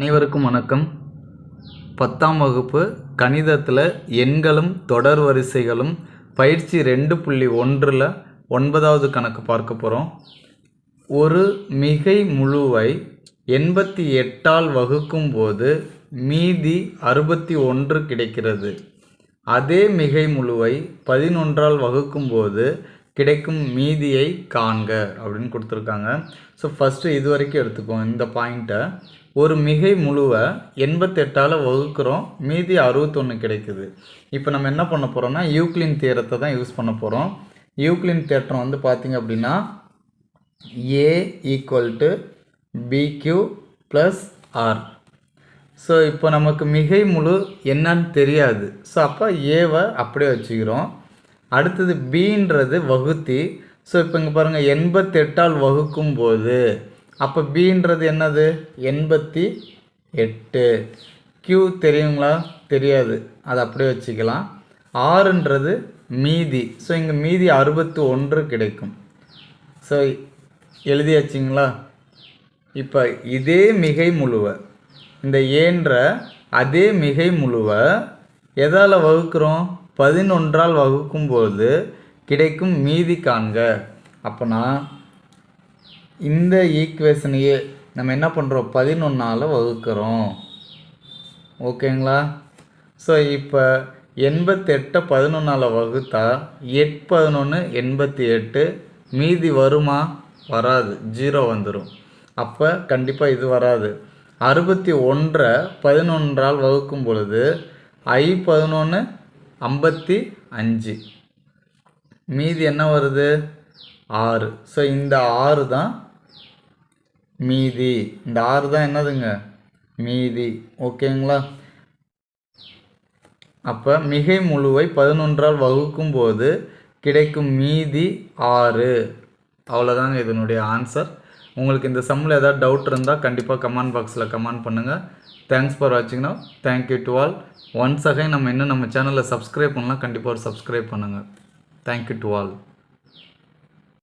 அனைவருக்கும் வணக்கம். 10ஆம் வகுப்பு கணிதத்தில் எண்களும் தொடர் வரிசைகளும் பயிற்சி 2.1ல் 9வது கணக்கு பார்க்க போகிறோம். ஒரு மிகை முழுவை 88ஆல் வகுக்கும் போது மீதி 61 கிடைக்கிறது. அதே மிகை முழுவை 11ஆல் வகுக்கும் போது கிடைக்கும் மீதியை காண்க அப்படின்னு கொடுத்துருக்காங்க. ஸோ ஃபஸ்ட்டு இது வரைக்கும் எடுத்துக்கோங்க இந்த பாயிண்ட்டை. ஒரு மிகை முழுவை 88ஆல் வகுக்கிறோம், மீதி 61 கிடைக்குது. இப்போ நம்ம என்ன பண்ண போகிறோம்னா யூக்ளின் தியரத்தை தான் யூஸ் பண்ண போகிறோம். யூக்ளின் தேற்றம் வந்து பார்த்திங்க அப்படின்னா A = BQ + R. ஸோ இப்போ நமக்கு மிகை முழு என்னன்னு தெரியாது. ஸோ அப்போ ஏவை அப்படியே வச்சுக்கிறோம். அடுத்தது பீன்றது வகுத்தி. ஸோ இப்போ இங்கே பாருங்கள் 88ஆல் வகுக்கும் போது அப்போ பீன்றது என்னது 88. Q தெரியுங்களா? தெரியாது, அதை அப்படியே வச்சுக்கலாம். ஆறுன்றது மீதி. ஸோ இங்கே மீதி 61 கிடைக்கும். ஸோ எழுதியாச்சிங்களா? இப்போ இதே மிகை முழுவை இந்த ஏன்ற அதே மிகை முழுவை எதால் வகுக்கிறோம்? 11ஆல் வகுக்கும்போது கிடைக்கும் மீதி காண்க. அப்போனா இந்த ஈக்குவேஷனையே நம்ம என்ன பண்ணுறோம்? 11ஆல் வகுக்கிறோம். ஓகேங்களா? ஸோ இப்போ 88 11ஆல் வகுத்தா 8 11 88. மீதி வருமா? வராது, 0 வந்துடும். அப்போ கண்டிப்பாக இது வராது. 61 11ஆல் வகுக்கும் பொழுது I11 55. மீதி என்ன வருது? 6. ஸோ இந்த 6 தான் மீதி. இந்த 6 தான் என்னதுங்க? மீதி. ஓகேங்களா? அப்போ மிகை முழுவை 11ஆல் வகுக்கும் போது கிடைக்கும் மீதி 6. அவ்வளோதாங்க இதனுடைய ஆன்சர். உங்களுக்கு இந்த சம்மில் ஏதாவது டவுட் இருந்தால் கண்டிப்பாக கமெண்ட் பாக்ஸில் கமெண்ட் பண்ணுங்கள். தேங்க்ஸ் ஃபார் வாட்சிங்னா. Thank you to all. Once again நம்ம இன்னும் நம்ம சேனலில் சப்ஸ்கிரைப் பண்ணலாம், கண்டிப்பாக ஒரு சப்ஸ்கிரைப் பண்ணுங்கள். Thank you to all.